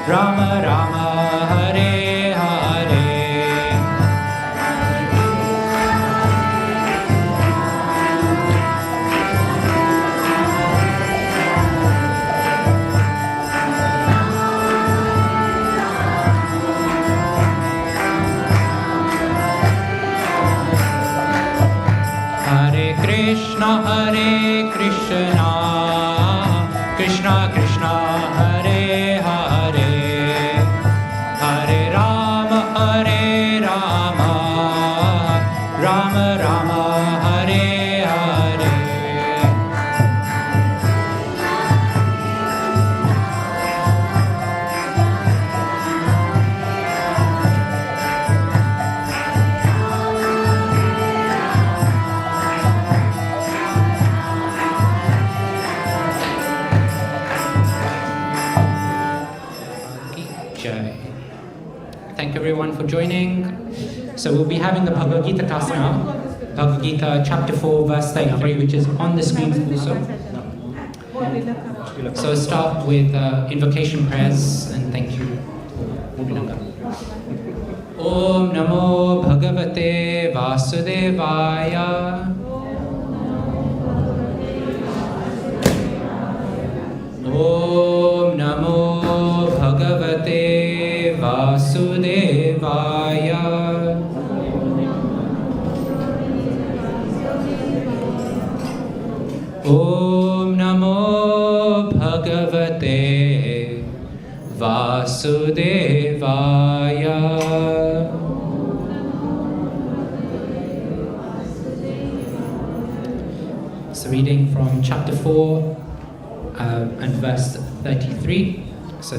Rama Rama Hare Hare Krishna, Krishna Krishna Hare Hare, Hare Rama, Rama Rama Hare Hare. Thank everyone for joining. So we'll be having the Bhagavad Gita class now. Bhagavad Gita chapter 4 verse 33, which is on the screen also. So start with invocation prayers and thank you. Om Namo Bhagavate Vasudevaya. Om Namo Bhagavate Vasudevaya. Om Namo Bhagavate Vasudevaya. So reading from chapter 4 and verse 33. So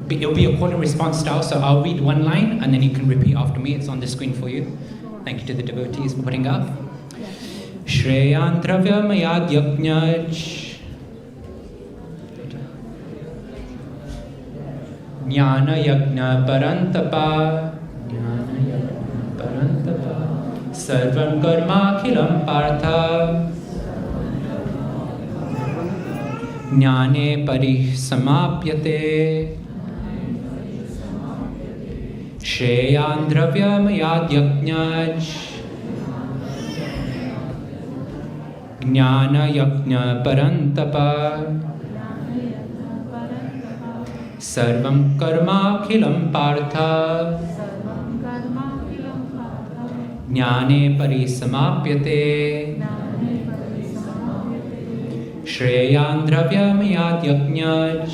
it'll be a call and response style. So I'll read one line and then you can repeat after me. It's on the screen for you. Thank you to the devotees for putting up. Shreyan Dravyam Yad Yajnaj Jnana Yajna Parantapa Sarvam Karma Khilam Partha Jnane Parisamapyate Shreyan Dravyam Yad Yajnaj Jnana Yajna Parantapa Sarvam Karma Khilam Partha Jnane Parisamapyate Shreyan Dravyam Yad Yajnaj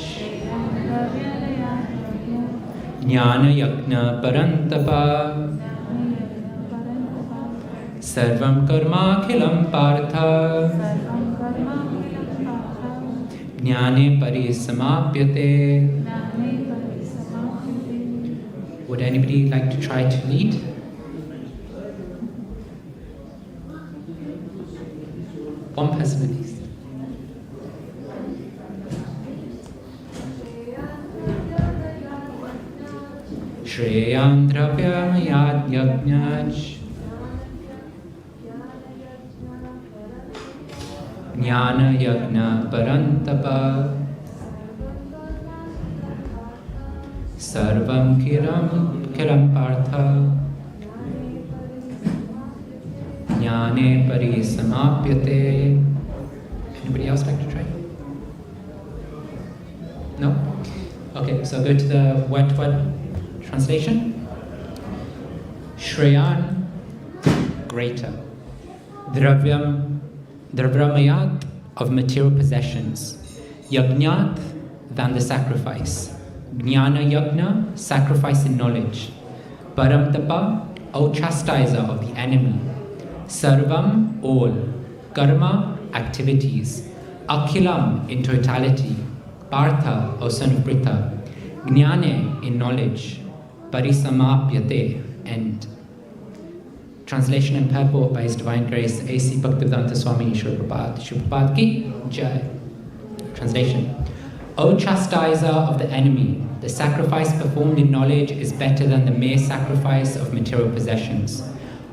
Jnana Yajna Parantapa Sarvam Karma Khilam Partha Jnane Parisamapyate. Would anybody like to try to lead? One person at least. Shreyan Dravyam Yad Yajnaj Jnana Yajna Parantapa Sarvam Kiram Partha Jnane Parisamapyate. Anybody else like to try? No? Okay, so go to the word-to-word translation. Shreyan, greater. Drabramayat, of material possessions. Yajnat, than the sacrifice. Jnana Yajna, sacrifice in knowledge. Paramtapa, O chastiser of the enemy. Sarvam, all. Karma, activities. Akhilam, in totality. Partha, O son of Pritha. Jnane, in knowledge. Parisamapyate, end. Translation and purport by His Divine Grace A.C. Bhaktivedanta Swami Srila Prabhupada. Srila Prabhupada ki Jai. Translation. O chastiser of the enemy, the sacrifice performed in knowledge is better than the mere sacrifice of material possessions.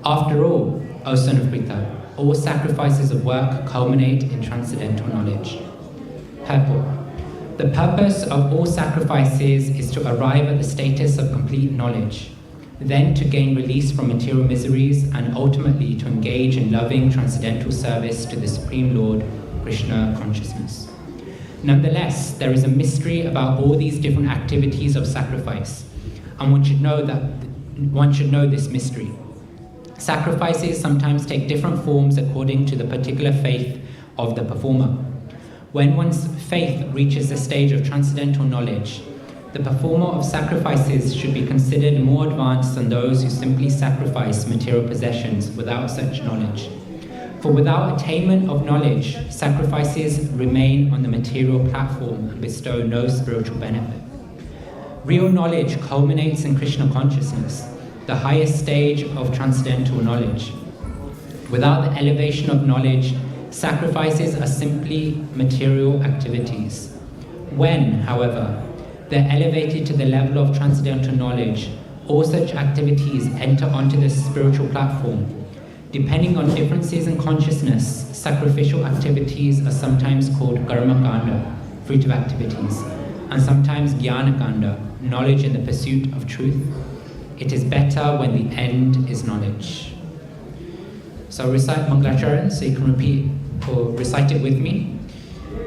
After all, O son of Pritha, all sacrifices of work culminate in transcendental knowledge. Purport. The purpose of all sacrifices is to arrive at the status of complete knowledge, then to gain release from material miseries, and ultimately to engage in loving transcendental service to the Supreme Lord, Krishna consciousness. Nonetheless, there is a mystery about all these different activities of sacrifice, and one should know this mystery. Sacrifices sometimes take different forms according to the particular faith of the performer. When one's faith reaches the stage of transcendental knowledge, the performer of sacrifices should be considered more advanced than those who simply sacrifice material possessions without such knowledge. For without attainment of knowledge, sacrifices remain on the material platform and bestow no spiritual benefit. Real knowledge culminates in Krishna consciousness, the highest stage of transcendental knowledge. Without the elevation of knowledge, sacrifices are simply material activities. When, however, they're elevated to the level of transcendental knowledge, all such activities enter onto the spiritual platform. Depending on differences in consciousness, sacrificial activities are sometimes called karma kanda, fruitive activities, and sometimes jnana kanda, knowledge in the pursuit of truth. It is better when the end is knowledge. So recite Mangalacharan, so you can repeat or recite it with me.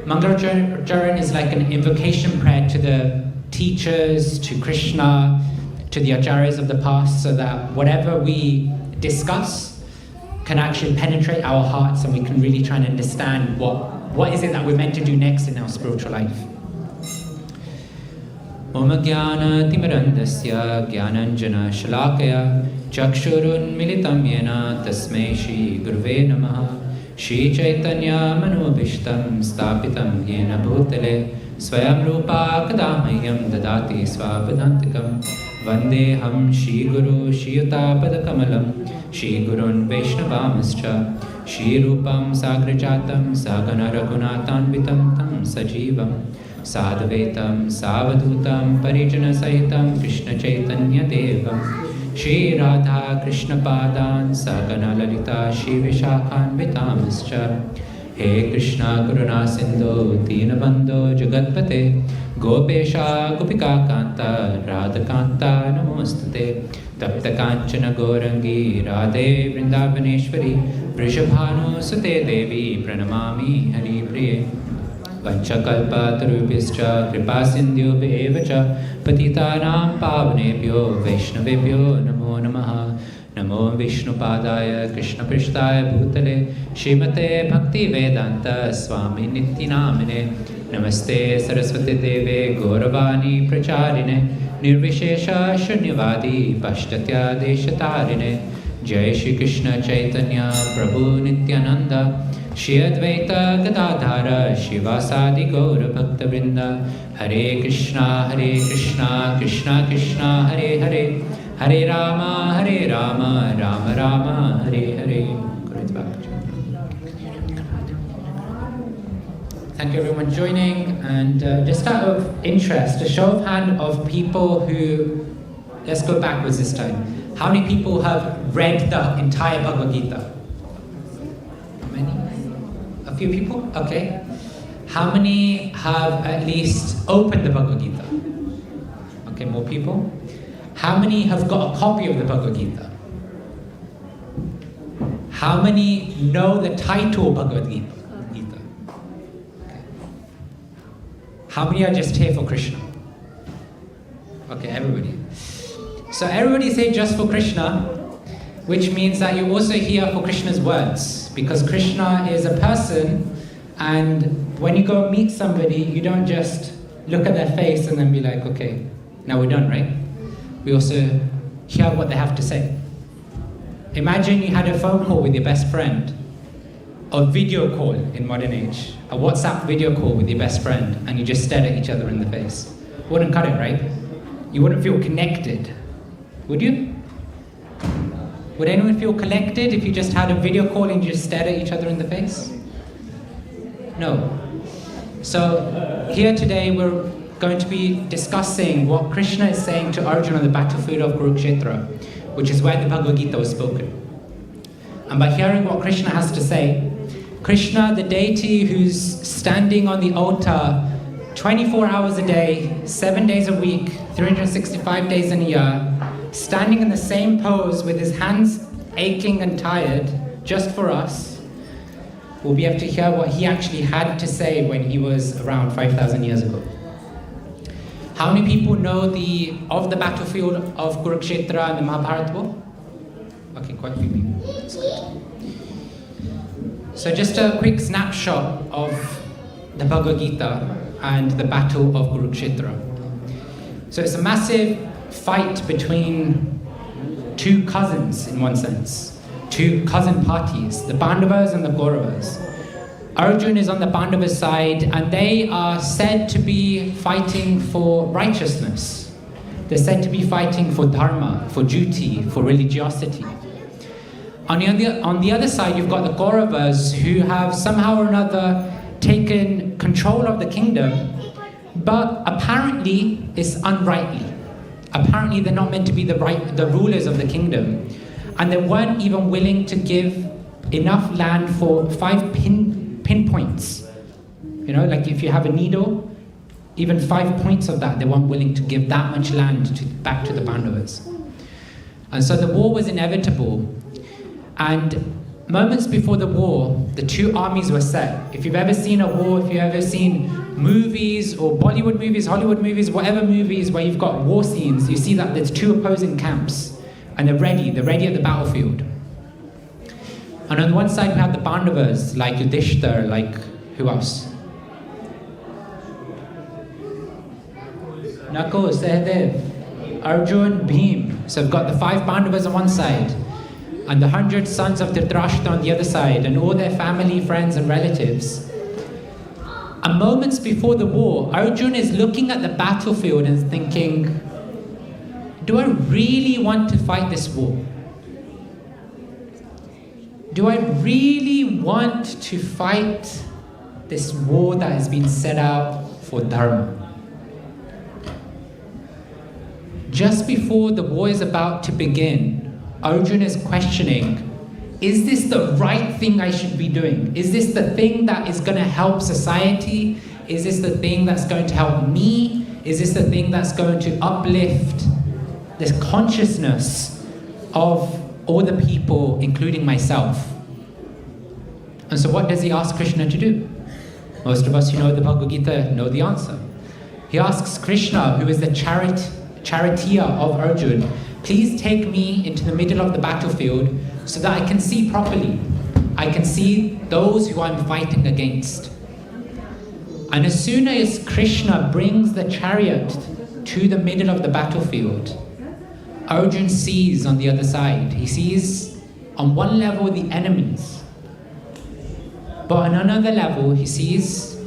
Mangalacharan is like an invocation prayer to the teachers, to Krishna, to the acharyas of the past, so that whatever we discuss can actually penetrate our hearts and we can really try and understand what is it that we're meant to do next in our spiritual life. Om Jnana Timirandasya Jnananjana Shalakaya Chakshurun Militam Yena Tasmai Shri Guruve Namaha Shri Chaitanya Manobishtam Stapitam Yena Bhutale Swayam Rupa Kadamahyam Dadati Swabhadantikam Vandeham Shri Guru Shri Yuta Kamalam Shri Gurun Vaishnavamascha Shri Rupam Sagrajatam Sagana Raghunatanvitam Tam Sajivam Sadhvetam Savadutam Parijana Sahitam Krishna Chaitanya Devam Shri Radha Krishna Padan Sagana Lalita Shri Vishakhanvitamascha He Krishna Karuna Sindhu Dinabandho Jagatpate Gopesha Gopika Kanta Radha Kanta Namostate Tapta Kanchana Gorangi Radhe Vrindavaneshwari Vrishabhanu Sute Devi Pranamami Hari Priye Vanchakalpa Tarubhischa Kripa Sindhu Bevacha Patitanam Pavanebhyo Vaishnavebhyo Namo Namaha Namo Vishnu Padaya Krishna Prishtaya Bhutale Shrimate Bhaktivedanta Swami Nityanamine Namaste Saraswati Deve Gauravani Pracharine Nirvishesha Shunyavadi Pashtatya Deshatarine Jai Shri Krishna Chaitanya Prabhu Nityananda Shri Advaita Gadadhara Shivasadi Gaura Bhakta Vrinda Hare Krishna Krishna Krishna Hare Hare Hare Rama Rama Rama Hare Hare. Thank you everyone joining, and just out of interest, a show of hand of people who, let's go backwards this time. How many people have read the entire Bhagavad Gita? How many? A few people? Okay. How many have at least opened the Bhagavad Gita? Okay, more people. How many have got a copy of the Bhagavad Gita? How many know the title Bhagavad Gita? Okay. How many are just here for Krishna? Okay, everybody. So everybody's here just for Krishna, which means that you're also here for Krishna's words, because Krishna is a person, and when you go meet somebody, you don't just look at their face and then be like, okay, now we're done, right? We also hear what they have to say. Imagine you had a phone call with your best friend, a video call in modern age, a WhatsApp video call with your best friend, and you just stared at each other in the face. Wouldn't cut it, right? You wouldn't feel connected, would you? Would anyone feel connected if you just had a video call and you just stared at each other in the face? No. So here today we're going to be discussing what Krishna is saying to Arjuna on the battlefield of Kurukshetra, which is where the Bhagavad Gita was spoken. And by hearing what Krishna has to say, Krishna, the deity who's standing on the altar 24 hours a day, 7 days a week, 365 days in a year, standing in the same pose with his hands aching and tired, just for us, we'll be able to hear what he actually had to say when he was around 5,000 years ago. How many people know of the battlefield of Kurukshetra and the Mahabharata war? Okay, quite a few people. That's good. So just a quick snapshot of the Bhagavad Gita and the Battle of Kurukshetra. So it's a massive fight between two cousins, in one sense. Two cousin parties, the Pandavas and the Kauravas. Arjuna is on the Pandava side, and they are said to be fighting for righteousness. They're said to be fighting for dharma, for duty, for religiosity. On the other side, you've got the Kauravas, who have somehow or another taken control of the kingdom, but apparently it's unrightly. Apparently they're not meant to be the rulers of the kingdom, and they weren't even willing to give enough land for 5 pinpoints. You know, like if you have a needle, even 5 points of that, they weren't willing to give that much land back to the Pandavas. And so the war was inevitable. And moments before the war, the two armies were set. If you've ever seen a war, if you've ever seen movies or Bollywood movies, Hollywood movies, whatever movies where you've got war scenes, you see that there's two opposing camps, and they're ready at the battlefield. And on one side we have the Pandavas, like Yudhishthir, like who else? Nakul, Sahadev, Arjun, Bhim. So we've got the 5 Pandavas on one side, and the 100 sons of Dhritarashtra on the other side, and all their family, friends and relatives. And moments before the war, Arjuna is looking at the battlefield and thinking, do I really want to fight this war? Do I really want to fight this war that has been set out for dharma? Just before the war is about to begin, Arjuna is questioning, is this the right thing I should be doing? Is this the thing that is going to help society? Is this the thing that's going to help me? Is this the thing that's going to uplift this consciousness of all the people, including myself? And so what does he ask Krishna to do? Most of us who know the Bhagavad Gita know the answer. He asks Krishna, who is the charioteer of Arjuna, please take me into the middle of the battlefield so that I can see properly. I can see those who I'm fighting against. And as soon as Krishna brings the chariot to the middle of the battlefield, Arjuna sees on the other side. He sees on one level the enemies, but on another level he sees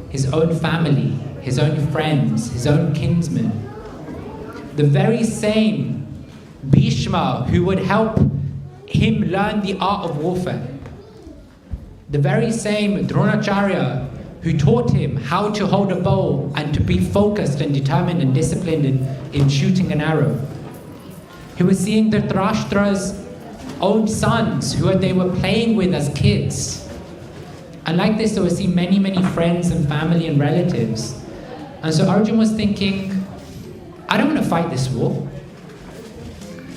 his own family, his own friends, his own kinsmen. The very same Bhishma who would help him learn the art of warfare. The very same Dronacharya who taught him how to hold a bow and to be focused and determined and disciplined in shooting an arrow. He was seeing Dhritarashtra's own sons who they were playing with as kids. And like this, they would see many, many friends and family and relatives. And so Arjuna was thinking, I don't want to fight this war.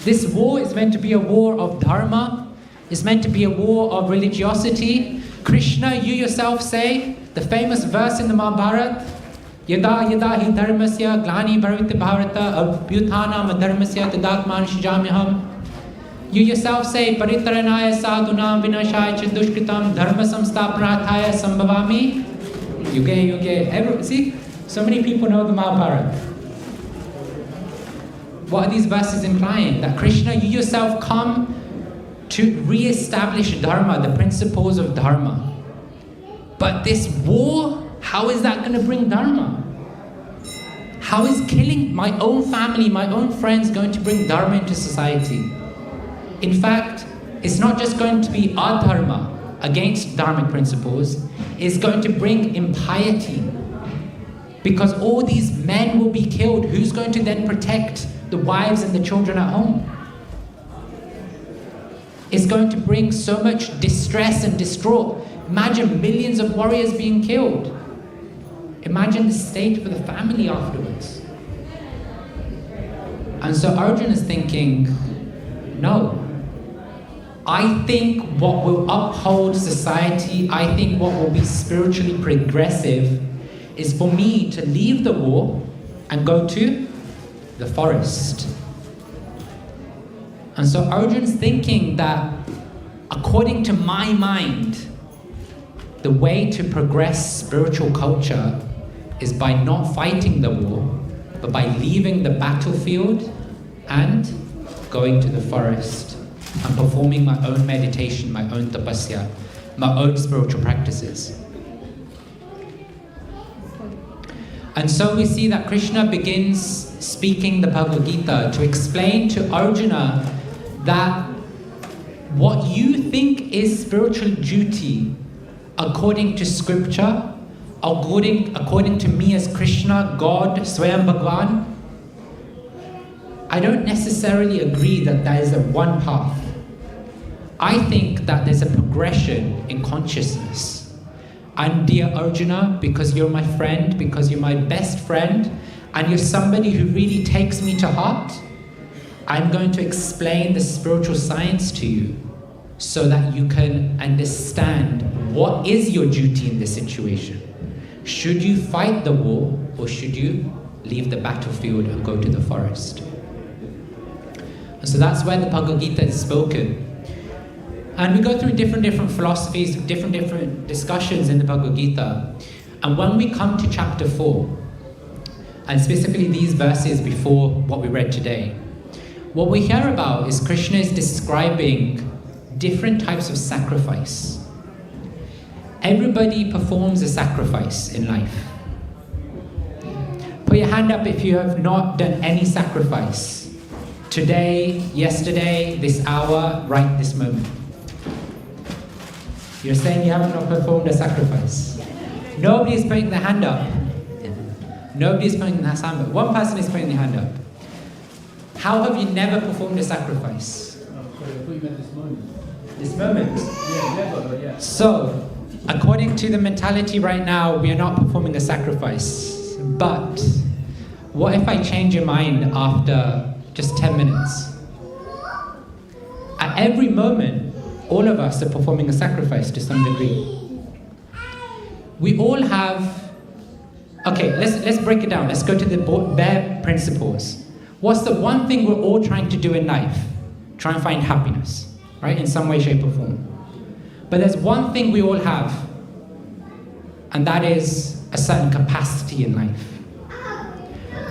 This war is meant to be a war of dharma. It's meant to be a war of religiosity. Krishna, you yourself say, the famous verse in the Mahabharata, Yada yada hi dharmasya glani bharvita bharata abhyuthanam adharmasya tadatman shijamyaham. You yourself say, Paritaranaya sadhunam vinashaya cha dushkritam dharma samstapanathaya sambhavami. Yuge. See, so many people know the Mahabharata. What are these verses implying? That Krishna, you yourself come to re-establish dharma, the principles of dharma. But this war, how is that going to bring dharma? How is killing my own family, my own friends going to bring dharma into society? In fact, it's not just going to be adharma against dharmic principles, it's going to bring impiety. Because all these men will be killed. Who's going to then protect the wives and the children at home? It's going to bring so much distress and distraught. Imagine millions of warriors being killed. Imagine the state for the family afterwards. And so Arjuna is thinking, no. I think what will uphold society, I think what will be spiritually progressive is for me to leave the war and go to the forest. And so Arjuna's thinking that, according to my mind, the way to progress spiritual culture is by not fighting the war, but by leaving the battlefield and going to the forest and performing my own meditation, my own tapasya, my own spiritual practices. And so we see that Krishna begins speaking the Bhagavad Gita to explain to Arjuna that what you think is spiritual duty according to scripture, according to me as Krishna, God, Swayam Bhagwan, I don't necessarily agree that there is a one path. I think that there's a progression in consciousness. And dear Arjuna, because you're my friend, because you're my best friend, and you're somebody who really takes me to heart, I'm going to explain the spiritual science to you so that you can understand what is your duty in this situation. Should you fight the war, or should you leave the battlefield and go to the forest? And so that's where the Bhagavad Gita is spoken. And we go through different philosophies, different discussions in the Bhagavad Gita. And when we come to chapter 4, and specifically these verses before what we read today, what we hear about is Krishna is describing different types of sacrifice. Everybody performs a sacrifice in life. Put your hand up if you have not done any sacrifice. Today, yesterday, this hour, right this moment. You're saying you have not performed a sacrifice. Nobody is putting their hand up. Nobody is putting their hand up. One person is putting their hand up. How have you never performed a sacrifice? Sorry, I thought you meant this moment. This moment? Yeah, never, yeah. So, according to the mentality right now, we are not performing a sacrifice. But, what if I change your mind after just 10 minutes? At every moment, all of us are performing a sacrifice to some degree. We all have... Okay, let's break it down. Let's go to the bare principles. What's the one thing we're all trying to do in life? Try and find happiness, right? In some way, shape, or form. But there's one thing we all have, and that is a certain capacity in life.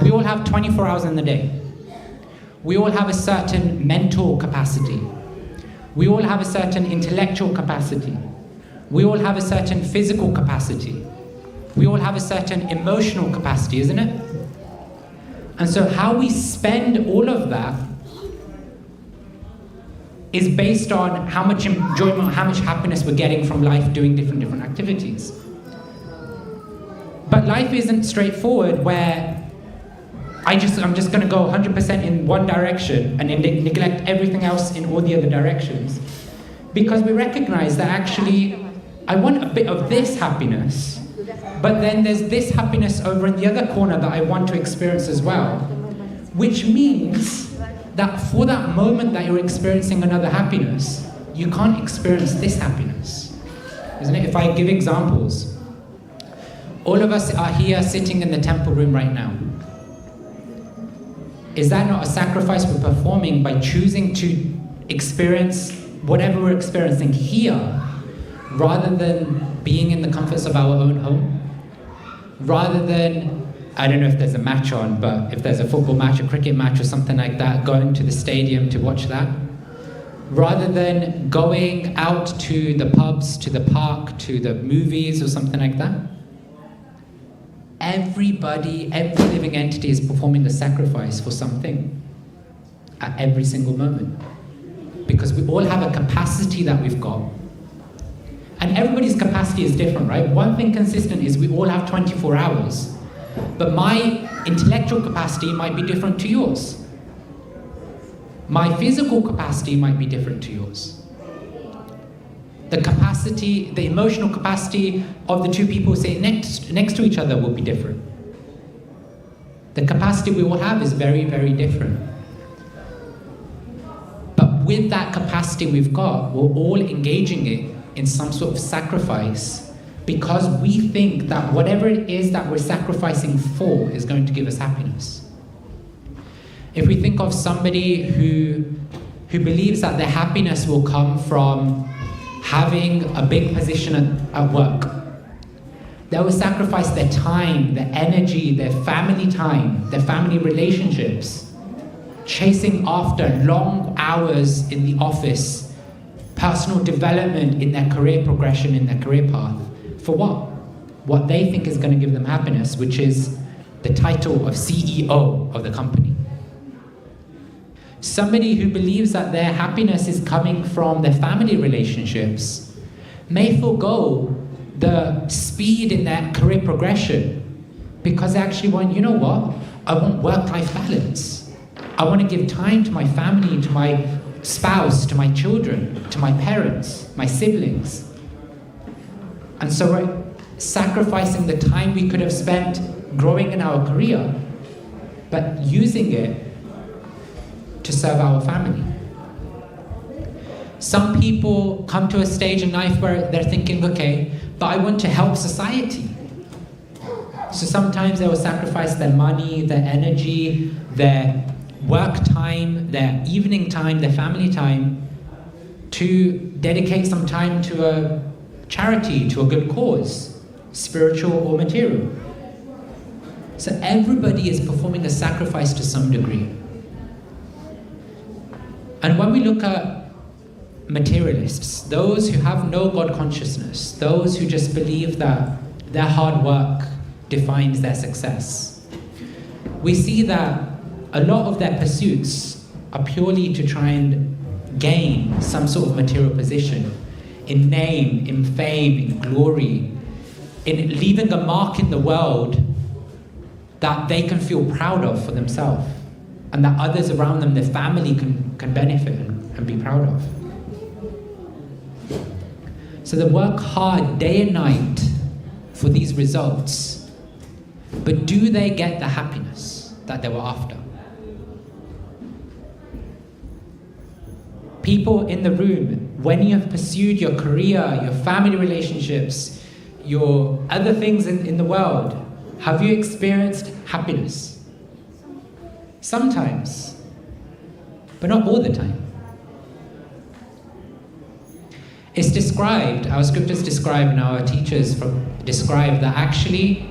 We all have 24 hours in the day. We all have a certain mental capacity. We all have a certain intellectual capacity. We all have a certain physical capacity. We all have a certain emotional capacity, isn't it? And so how we spend all of that is based on how much enjoyment, how much happiness we're getting from life doing different activities. But life isn't straightforward where I'm just going to go 100% in one direction and neglect everything else in all the other directions. Because we recognize that actually I want a bit of this happiness, but then there's this happiness over in the other corner that I want to experience as well. Which means that for that moment that you're experiencing another happiness, you can't experience this happiness. Isn't it? If I give examples, all of us are here sitting in the temple room right now. Is that not a sacrifice we're performing by choosing to experience whatever we're experiencing here, rather than being in the comforts of our own home? Rather than, I don't know if there's a match on, but if there's a football match, a cricket match or something like that, going to the stadium to watch that. Rather than going out to the pubs, to the park, to the movies or something like that. Everybody, every living entity is performing a sacrifice for something at every single moment. Because we all have a capacity that we've got. And everybody's capacity is different, right? One thing consistent is we all have 24 hours. But my intellectual capacity might be different to yours. My physical capacity might be different to yours. The capacity, the emotional capacity of the two people sitting next to each other will be different. The capacity we all have is very, very different. But with that capacity we've got, we're all engaging it in some sort of sacrifice because we think that whatever it is that we're sacrificing for is going to give us happiness. If we think of somebody who who believes that their happiness will come from having a big position at work. They will sacrifice their time, their energy, their family time, their family relationships, chasing after long hours in the office, personal development in their career progression, in their career path. For what? What they think is going to give them happiness, which is the title of CEO of the company. Somebody who believes that their happiness is coming from their family relationships may forego the speed in their career progression because they actually want, you know what? I want work-life balance. I want to give time to my family, to my spouse, to my children, to my parents, my siblings. And so we're sacrificing the time we could have spent growing in our career, but using it to serve our family. Some people come to a stage in life where they're thinking, okay, but I want to help society. So sometimes they will sacrifice their money, their energy, their work time, their evening time, their family time to dedicate some time to a charity, to a good cause, spiritual or material. So everybody is performing a sacrifice to some degree. And when we look at materialists, those who have no God consciousness, those who just believe that their hard work defines their success, we see that a lot of their pursuits are purely to try and gain some sort of material position, in name, in fame, in glory, in leaving a mark in the world that they can feel proud of for themselves, and that others around them, their family, can benefit and be proud of. So they work hard day and night for these results, but do they get the happiness that they were after? People in the room, when you have pursued your career, your family relationships, your other things in the world, have you experienced happiness? Sometimes, but not all the time. It's described, our scriptures describe and our teachers describe that actually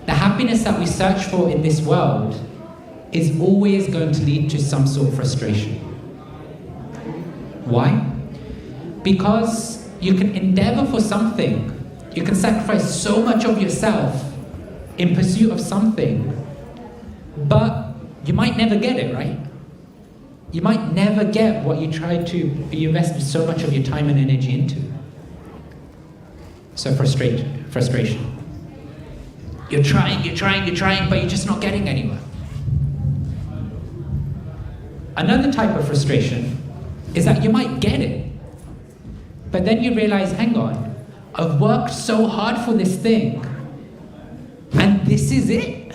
the happiness that we search for in this world is always going to lead to some sort of frustration. Why? Because you can endeavor for something, you can sacrifice so much of yourself in pursuit of something, but you might never get it, right? You might never get what you you invested so much of your time and energy into. So frustration. You're trying, but you're just not getting anywhere. Another type of frustration is that you might get it, but then you realize, hang on, I've worked so hard for this thing, and this is it?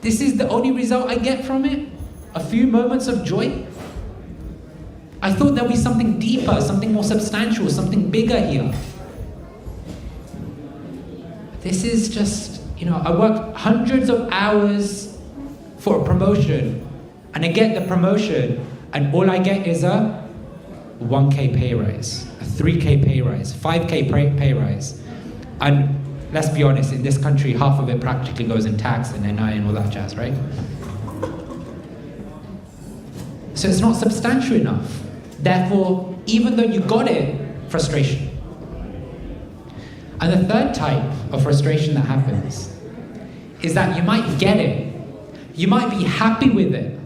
This is the only result I get from it? A few moments of joy? I thought there'd be something deeper, something more substantial, something bigger here. This is just, I worked hundreds of hours for a promotion, and I get the promotion, and all I get is a 1K pay rise, a 3K pay rise, 5K pay rise. And let's be honest, in this country, half of it practically goes in tax and NI and all that jazz, right? So it's not substantial enough. Therefore, even though you got it, frustration. And the third type of frustration that happens is that you might get it, you might be happy with it,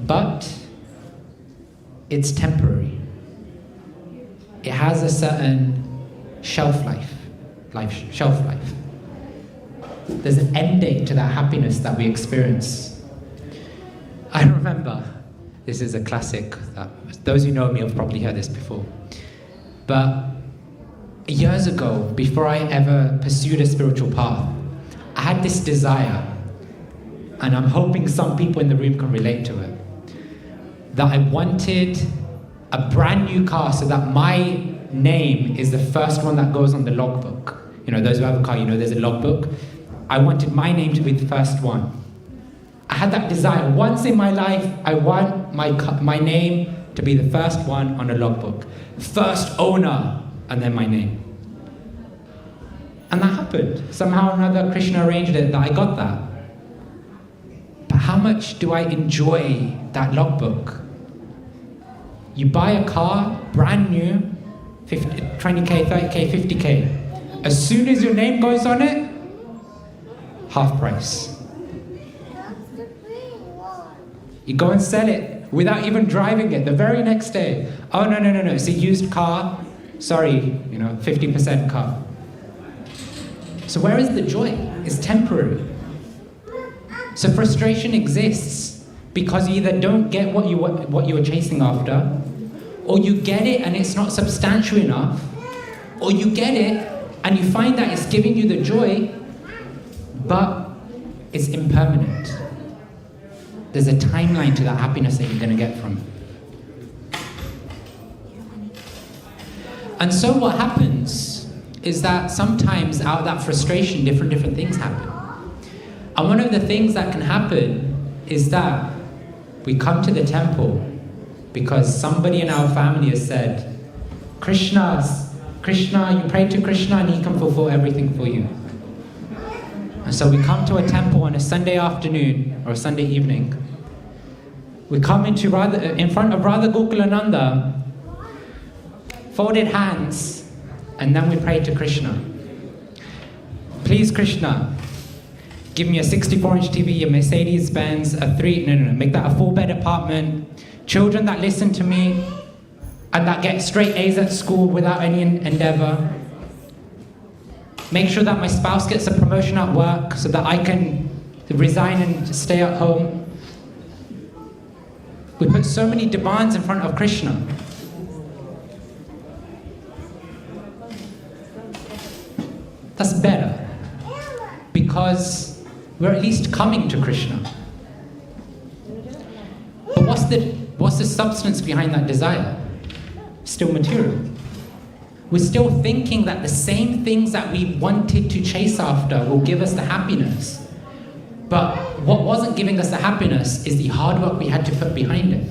but it's temporary. It has a certain shelf life. There's an end date to that happiness that we experience. I remember, this is a classic, those who know me have probably heard this before, but years ago, before I ever pursued a spiritual path, I had this desire, and I'm hoping some people in the room can relate to it, that I wanted a brand new car so that my name is the first one that goes on the logbook. Those who have a car, there's a logbook. I wanted my name to be the first one. I had that desire. Once in my life, I want my name to be the first one on a logbook. First owner, and then my name. And that happened. Somehow or another, Krishna arranged it that I got that. But how much do I enjoy that logbook? You buy a car, brand new, 20k, 30k, 50k. As soon as your name goes on it, half price. You go and sell it without even driving it the very next day. Oh, no, it's a used car. Sorry, 50% car. So where is the joy? It's temporary. So frustration exists because you either don't get what you were chasing after, or you get it and it's not substantial enough, or you get it and you find that it's giving you the joy, but it's impermanent. There's a timeline to that happiness that you're going to get from it. And so what happens is that sometimes out of that frustration, different things happen. And one of the things that can happen is that we come to the temple because somebody in our family has said, Krishna, you pray to Krishna and he can fulfill everything for you. And so we come to a temple on a Sunday afternoon or a Sunday evening. We come in front of Radha Gokulananda, folded hands, and then we pray to Krishna. Please, Krishna, give me a 64-inch TV, a Mercedes-Benz, make that a 4-bed apartment, children that listen to me, and that get straight A's at school without any endeavor. Make sure that my spouse gets a promotion at work so that I can resign and stay at home. We put so many demands in front of Krishna. That's better, because we're at least coming to Krishna. But what's the substance behind that desire? Still material. We're still thinking that the same things that we wanted to chase after will give us the happiness. But what wasn't giving us the happiness is the hard work we had to put behind it.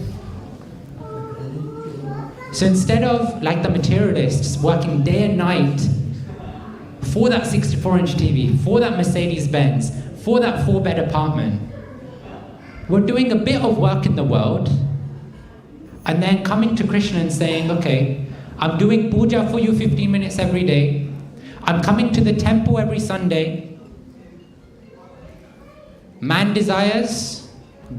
So instead of, like the materialists, working day and night for that 64-inch TV, for that Mercedes-Benz, for that 4-bed apartment, we're doing a bit of work in the world and then coming to Krishna and saying, okay, I'm doing puja for you 15 minutes every day. I'm coming to the temple every Sunday. Man desires,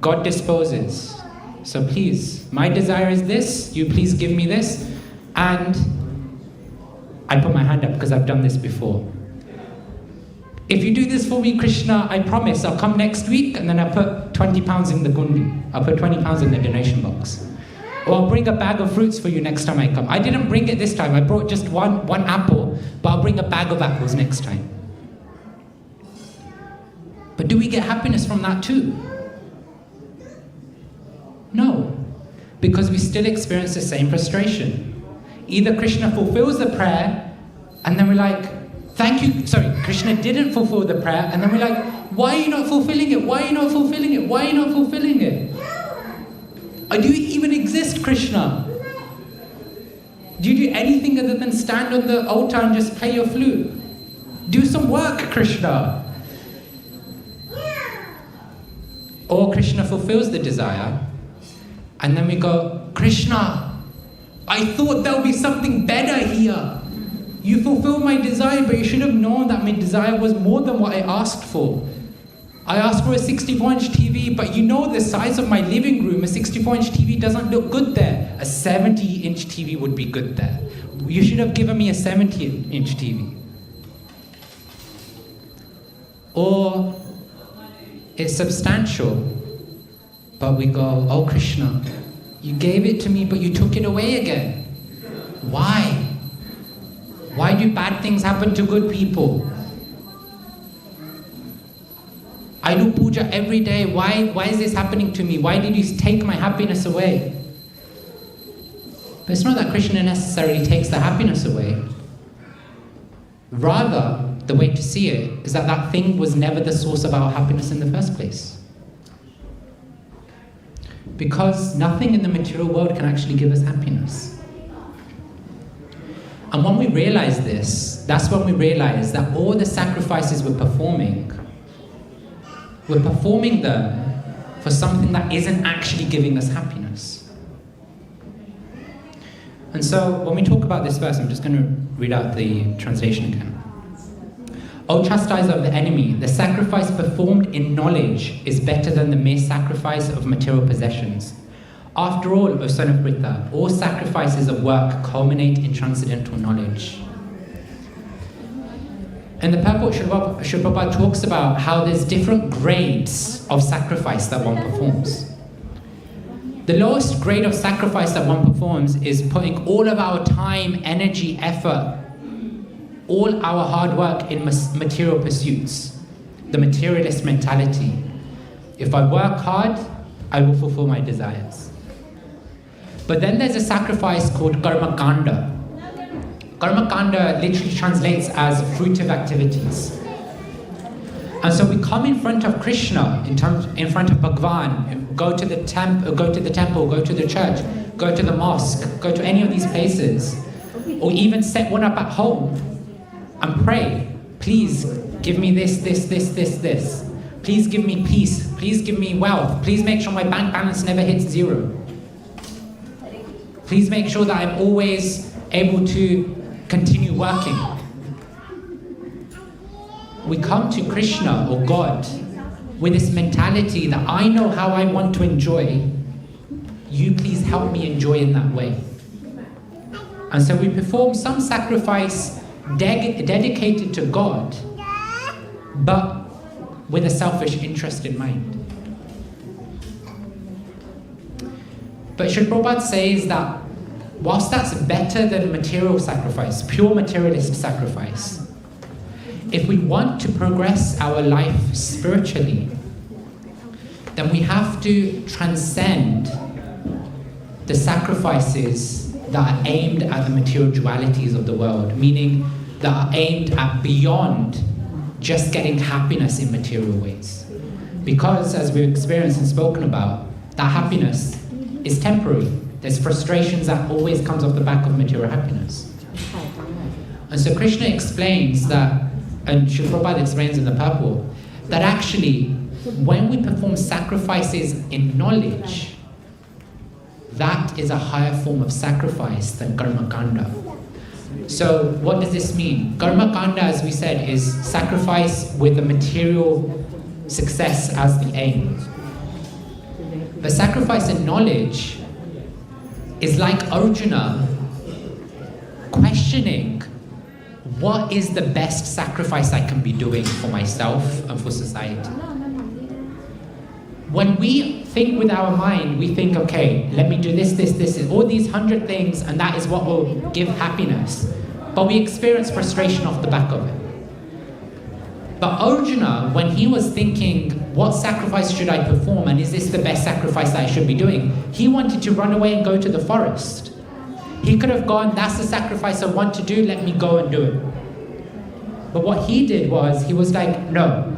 God disposes. So please, my desire is this, you please give me this. And I put my hand up because I've done this before. If you do this for me, Krishna, I promise I'll come next week and then I'll put 20 pounds in the gundi. I'll put 20 pounds in the donation box. Or I'll bring a bag of fruits for you next time I come. I didn't bring it this time, I brought just one apple, but I'll bring a bag of apples next time. But do we get happiness from that too? No, because we still experience the same frustration. Either Krishna fulfills the prayer, and then we're like, Krishna didn't fulfill the prayer, and then we're like, why are you not fulfilling it? Why are you not fulfilling it? Why are you not fulfilling it? Do you even exist, Krishna? Do you do anything other than stand on the altar and just play your flute? Do some work, Krishna. Or Krishna fulfills the desire, and then we go, Krishna, I thought there would be something better here. You fulfilled my desire, but you should have known that my desire was more than what I asked for. I asked for a 64-inch TV, but you know the size of my living room, a 64-inch TV doesn't look good there. A 70-inch TV would be good there. You should have given me a 70-inch TV. Or it's substantial, but we go, oh Krishna, you gave it to me, but you took it away again. Why? Why do bad things happen to good people? I do puja every day. Why is this happening to me? Why did you take my happiness away? But it's not that Krishna necessarily takes the happiness away. Rather, the way to see it is that that thing was never the source of our happiness in the first place. Because nothing in the material world can actually give us happiness. And when we realize this, that's when we realize that all the sacrifices we're performing them for something that isn't actually giving us happiness. And so when we talk about this verse, I'm just going to read out the translation again. O chastiser of the enemy, the sacrifice performed in knowledge is better than the mere sacrifice of material possessions. After all, O son of Pritha, all sacrifices of work culminate in transcendental knowledge. And the purport, Srila Prabhupada talks about how there's different grades of sacrifice that one performs. The lowest grade of sacrifice that one performs is putting all of our time, energy, effort, all our hard work in material pursuits, the materialist mentality. If I work hard, I will fulfill my desires. But then there's a sacrifice called karma kanda. Karma kanda literally translates as fruitive activities. And so we come in front of Krishna, in front of Bhagwan, go to the temple, go to the church, go to the mosque, go to any of these places, or even set one up at home and pray, please give me this. Please give me peace. Please give me wealth. Please make sure my bank balance never hits zero. Please make sure that I'm always able to continue working. We come to Krishna or God with this mentality that I know how I want to enjoy. You please help me enjoy in that way. And so we perform some sacrifice dedicated to God, but with a selfish interest in mind. But Srila Prabhupada says that whilst that's better than material sacrifice, pure materialist sacrifice, if we want to progress our life spiritually, then we have to transcend the sacrifices that are aimed at the material dualities of the world, meaning that are aimed at beyond just getting happiness in material ways. Because, as we've experienced and spoken about, that happiness is temporary. There's frustrations that always comes off the back of material happiness. And so Krishna explains that, and Srila Prabhupada explains in the purport, that actually, when we perform sacrifices in knowledge, that is a higher form of sacrifice than karma kanda. So what does this mean? Karma kanda, as we said, is sacrifice with the material success as the aim. The sacrifice in knowledge is like Arjuna questioning, what is the best sacrifice I can be doing for myself and for society? When we think with our mind, we think, okay, let me do this, all these 100 things, and that is what will give happiness. But we experience frustration off the back of it. But Arjuna, when he was thinking, what sacrifice should I perform, and is this the best sacrifice that I should be doing? He wanted to run away and go to the forest. He could have gone, that's the sacrifice I want to do, let me go and do it. But what he did was, he was like, no,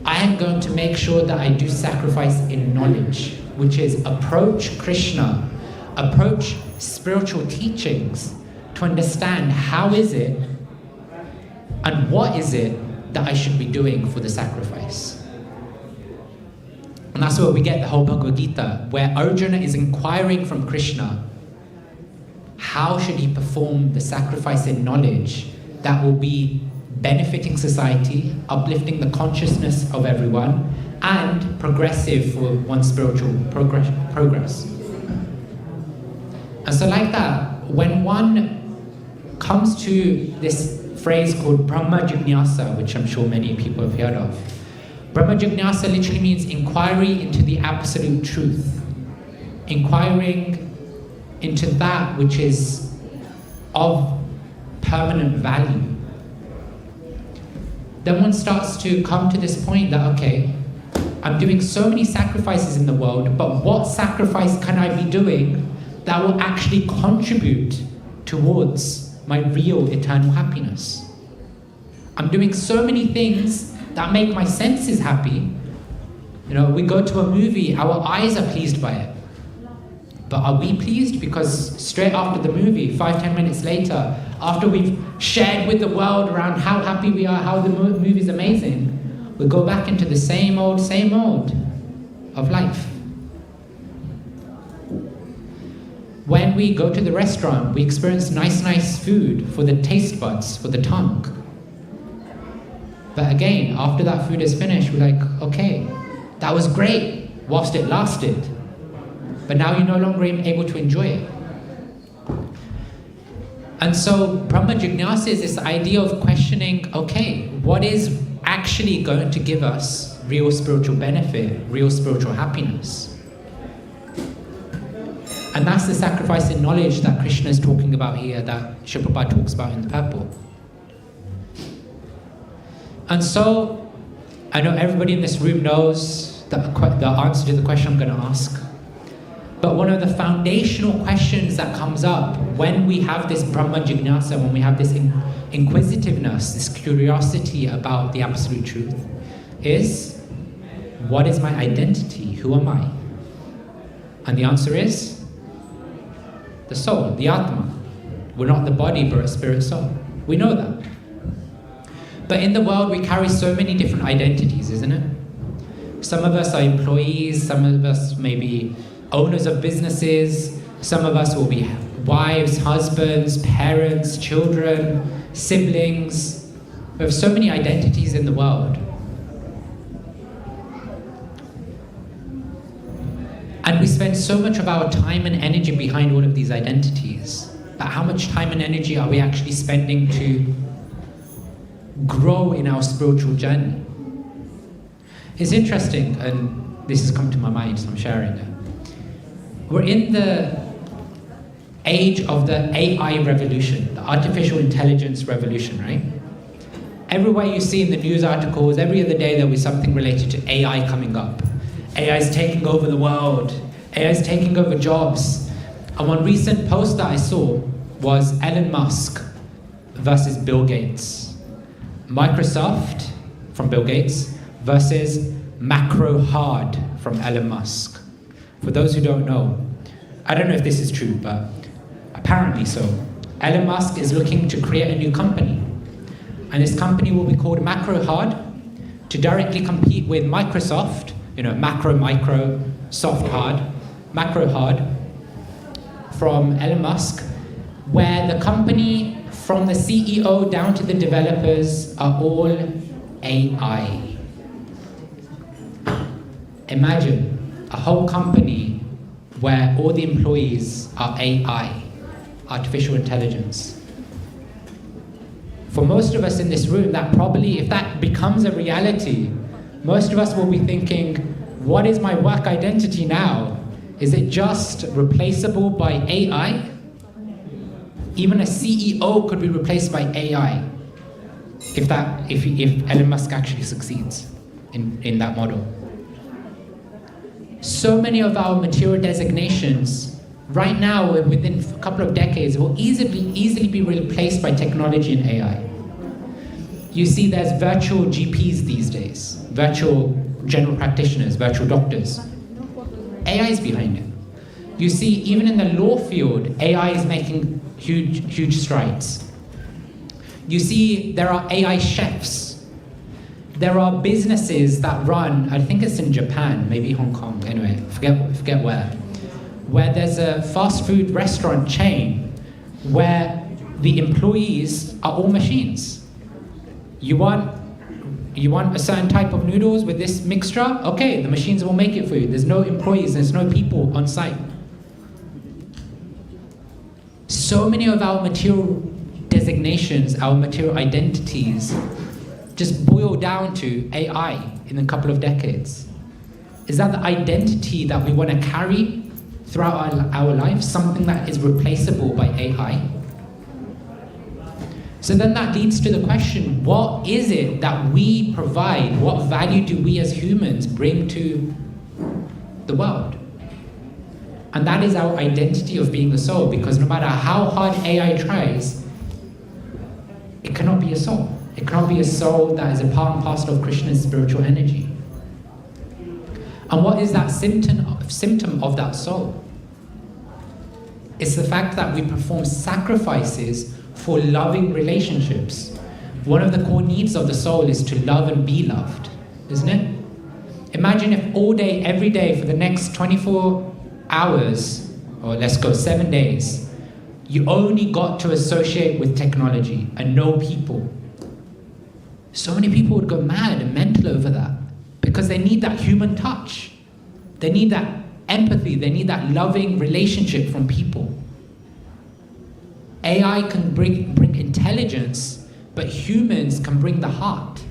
I am going to make sure that I do sacrifice in knowledge, which is approach Krishna, approach spiritual teachings to understand how is it and what is it that I should be doing for the sacrifice. And that's where we get the whole Bhagavad Gita, where Arjuna is inquiring from Krishna, how should he perform the sacrifice in knowledge that will be benefiting society, uplifting the consciousness of everyone, and progressive for one's spiritual progress. And so like that, when one comes to this phrase called Brahma Jignasa, which I'm sure many people have heard of, Brahma Jignasa literally means inquiry into the absolute truth, inquiring into that which is of permanent value. Then one starts to come to this point that, okay, I'm doing so many sacrifices in the world, but what sacrifice can I be doing that will actually contribute towards my real eternal happiness? I'm doing so many things that make my senses happy, We go to a movie, our eyes are pleased by it. But are we pleased? Because straight after the movie, 5-10 minutes later, after we've shared with the world around how happy we are, how the movie's amazing, we go back into the same old of life. When we go to the restaurant, we experience nice food for the taste buds, for the tongue. But again, after that food is finished, we're like, okay, that was great whilst it lasted. But now you're no longer able to enjoy it. And so Brahma Jignasa is this idea of questioning, okay, what is actually going to give us real spiritual benefit, real spiritual happiness? And that's the sacrifice in knowledge that Krishna is talking about here, that Srila Prabhupada talks about in the purport. And so, I know everybody in this room knows the answer to the question I'm going to ask. But one of the foundational questions that comes up when we have this Brahma Jignasa, when we have this inquisitiveness, this curiosity about the absolute truth, is, what is my identity? Who am I? And the answer is, the soul, the Atma. We're not the body, but a spirit soul. We know that. But in the world, we carry so many different identities, isn't it? Some of us are employees, some of us may be owners of businesses, some of us will be wives, husbands, parents, children, siblings. We have so many identities in the world. And we spend so much of our time and energy behind all of these identities. But how much time and energy are we actually spending to grow in our spiritual journey? It's interesting, and this has come to my mind, so I'm sharing it. We're in the age of the AI revolution, the artificial intelligence revolution, right? Everywhere you see in the news articles, every other day there'll be something related to AI coming up. AI is taking over the world. AI is taking over jobs. And one recent post that I saw was Elon Musk versus Bill Gates. Microsoft, from Bill Gates, versus Macro Hard from Elon Musk. For those who don't know, I don't know if this is true, but apparently so. Elon Musk is looking to create a new company. And this company will be called Macro Hard to directly compete with Microsoft, macro, soft, hard, Macro Hard from Elon Musk, where the company from the CEO down to the developers are all AI. Imagine a whole company where all the employees are AI, artificial intelligence. For most of us in this room, that probably, if that becomes a reality, most of us will be thinking, what is my work identity now? Is it just replaceable by AI? Even a CEO could be replaced by AI if Elon Musk actually succeeds in that model. So many of our material designations right now, within a couple of decades, will easily be replaced by technology and AI. You see there's virtual GPs these days, virtual general practitioners, virtual doctors. AI is behind it. You see, even in the law field, AI is making huge strides. You see, there are AI chefs. There are businesses that run, I think it's in Japan, maybe Hong Kong, anyway, forget where there's a fast food restaurant chain where the employees are all machines. You want a certain type of noodles with this mixture? Okay, the machines will make it for you. There's no employees, there's no people on site. So many of our material designations, our material identities, just boil down to AI in a couple of decades. Is that the identity that we want to carry throughout our life? Something that is replaceable by AI? So then that leads to the question, what is it that we provide? What value do we as humans bring to the world? And that is our identity of being a soul, because no matter how hard AI tries, it cannot be a soul. It cannot be a soul that is a part and parcel of Krishna's spiritual energy. And what is that symptom of that soul? It's the fact that we perform sacrifices for loving relationships. One of the core needs of the soul is to love and be loved, isn't it? Imagine if all day, every day, for the next 24 hours, or let's go 7 days, you only got to associate with technology and know people. So many people would go mad and mental over that because they need that human touch. They need that empathy. They need that loving relationship from people. AI can bring intelligence, but humans can bring the heart.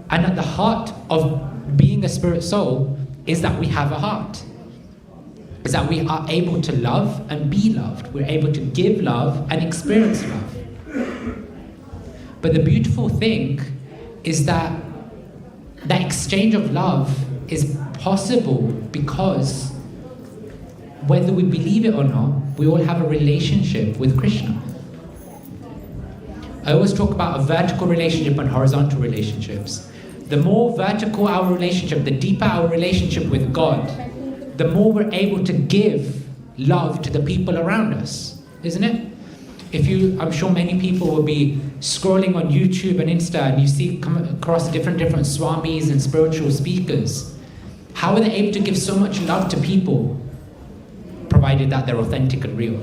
And at the heart of being a spirit soul is that we have a heart. Is that we are able to love and be loved. We're able to give love and experience love. But the beautiful thing is that that exchange of love is possible because whether we believe it or not, we all have a relationship with Krishna. I always talk about a vertical relationship and horizontal relationships. The more vertical our relationship, the deeper our relationship with God, the more we're able to give love to the people around us, isn't it? I'm sure many people will be scrolling on YouTube and Insta and you come across different swamis and spiritual speakers. How are they able to give so much love to people, provided that they're authentic and real?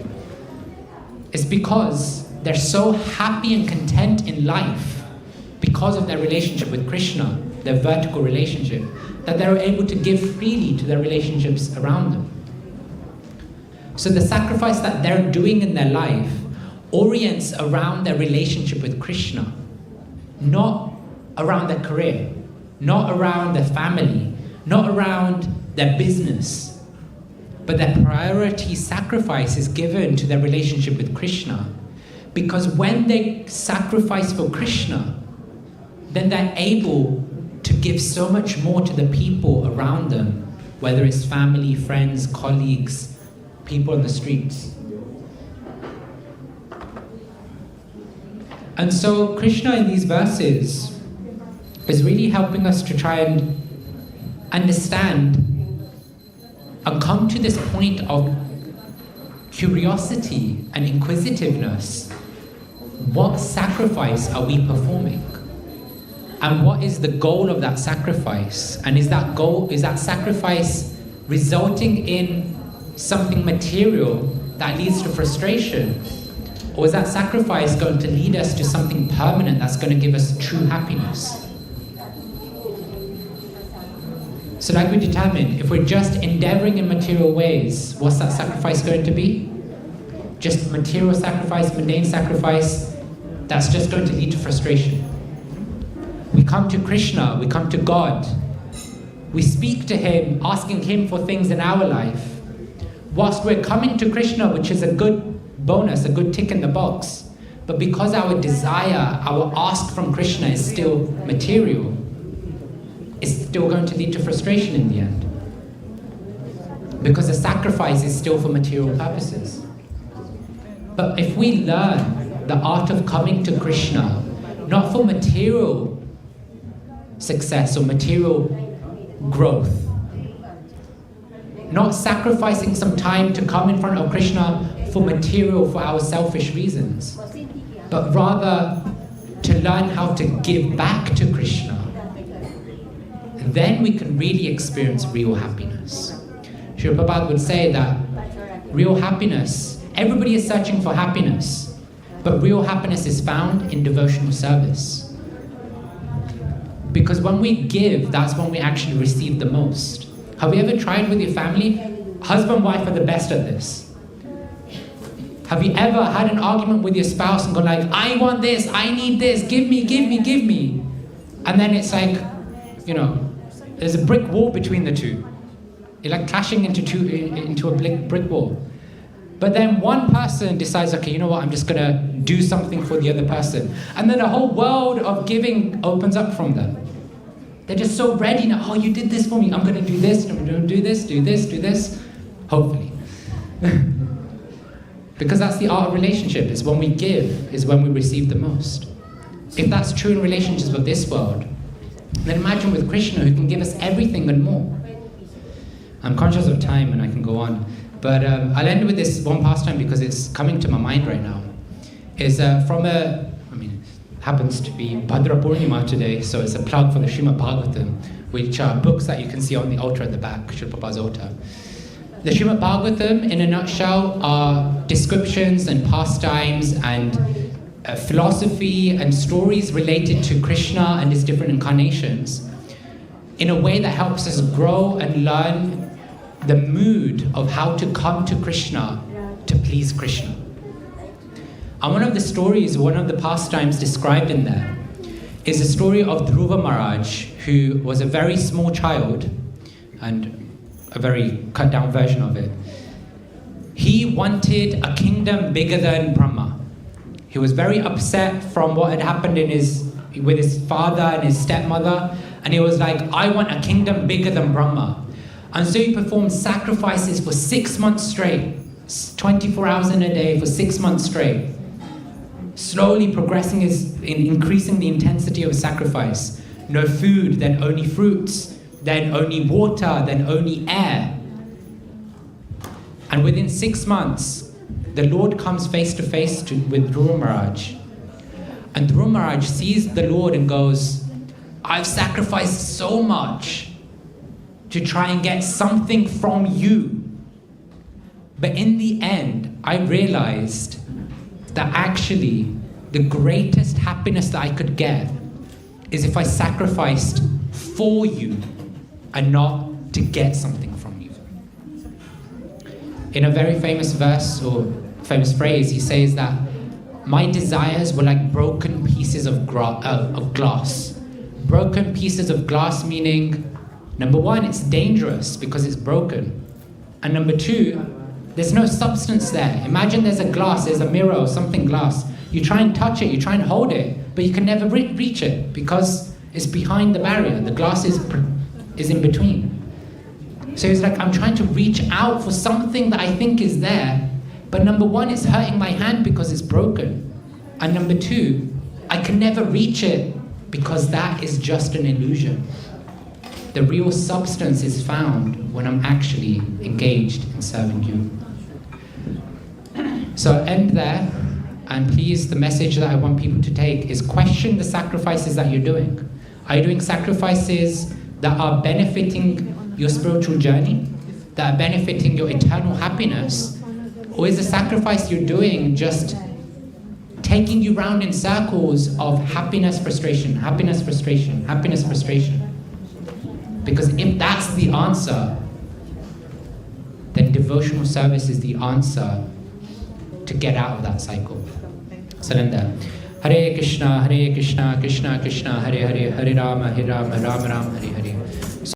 It's because they're so happy and content in life because of their relationship with Krishna, their vertical relationship, that they're able to give freely to their relationships around them. So the sacrifice that they're doing in their life orients around their relationship with Krishna, not around their career, not around their family, not around their business, but their priority sacrifice is given to their relationship with Krishna. Because when they sacrifice for Krishna, then they're able to give so much more to the people around them, whether it's family, friends, colleagues, people on the streets. And so Krishna in these verses is really helping us to try and understand and come to this point of curiosity and inquisitiveness. What sacrifice are we performing? And what is the goal of that sacrifice? And is that sacrifice resulting in something material that leads to frustration? Or is that sacrifice going to lead us to something permanent that's going to give us true happiness? So like we determined, if we're just endeavoring in material ways, what's that sacrifice going to be? Just material sacrifice, mundane sacrifice, that's just going to lead to frustration. We come to Krishna, we come to God, we speak to Him, asking Him for things in our life. Whilst we're coming to Krishna, which is a good bonus, a good tick in the box, but because our desire, our ask from Krishna is still material, it's still going to lead to frustration in the end. Because the sacrifice is still for material purposes. But if we learn the art of coming to Krishna, not for material success or material growth, not sacrificing some time to come in front of Krishna for material, for our selfish reasons, but rather to learn how to give back to Krishna, then we can really experience real happiness. Srila Prabhupada would say that real happiness, everybody is searching for happiness, but real happiness is found in devotional service. Because when we give, that's when we actually receive the most. Have you ever tried with your family? Husband and wife are the best at this. Have you ever had an argument with your spouse and gone like, I want this, I need this, give me, give me, give me. And then it's like, there's a brick wall between the two. You're like clashing into a brick wall. But then one person decides, okay, you know what, I'm just gonna do something for the other person. And then a whole world of giving opens up from them. They're just so ready now, oh, you did this for me, I'm gonna do this, I'm gonna do this, do this, do this. Hopefully. Because that's the art of relationship, is when we give, is when we receive the most. If that's true in relationships of this world, Then imagine with Krishna, who can give us everything and more. I'm conscious of time and I can go on. But I'll end with this one pastime because it's coming to my mind right now. Is happens to be Bhadra Purnima today, so it's a plug for the Srimad Bhagavatam, which are books that you can see on the altar at the back, Srila Prabhupada's altar. The Srimad Bhagavatam, in a nutshell, are descriptions and pastimes and philosophy and stories related to Krishna and his different incarnations in a way that helps us grow and learn the mood of how to come to Krishna to please Krishna. And one of the stories, one of the pastimes described in there is the story of Dhruva Maharaj, who was a very small child, and a very cut down version of it. He wanted a kingdom bigger than Brahma. He was very upset from what had happened with his father and his stepmother, and he was like, I want a kingdom bigger than Brahma. And so he performed sacrifices for 6 months straight, 24 hours in a day for 6 months straight, slowly progressing increasing the intensity of his sacrifice. No food, then only fruits, then only water, then only air. And within 6 months, the Lord comes face to face with Dhruva Maharaj. And Dhruva Maharaj sees the Lord and goes, I've sacrificed so much to try and get something from you. But in the end, I realized that actually the greatest happiness that I could get is if I sacrificed for you and not to get something from you. In a very famous verse or famous phrase, he says that my desires were like broken pieces of glass. Broken pieces of glass meaning, number one, it's dangerous because it's broken. And number two, there's no substance there. Imagine there's a glass, there's a mirror or something glass. You try and touch it, you try and hold it, but you can never reach it because it's behind the barrier. The glass is in between. So he's like, I'm trying to reach out for something that I think is there, but number one, it's hurting my hand because it's broken. And number two, I can never reach it because that is just an illusion. The real substance is found when I'm actually engaged in serving you. So I'll end there, and please, the message that I want people to take is question the sacrifices that you're doing. Are you doing sacrifices that are benefiting your spiritual journey, that are benefiting your eternal happiness? Or is the sacrifice you're doing just taking you round in circles of happiness, frustration, happiness, frustration, happiness, frustration? Because if that's the answer, then devotional service is the answer to get out of that cycle. Surrender. Hare Krishna, Krishna Krishna, Hare Hare, Hare Rama, Rama Rama, Hare Hare.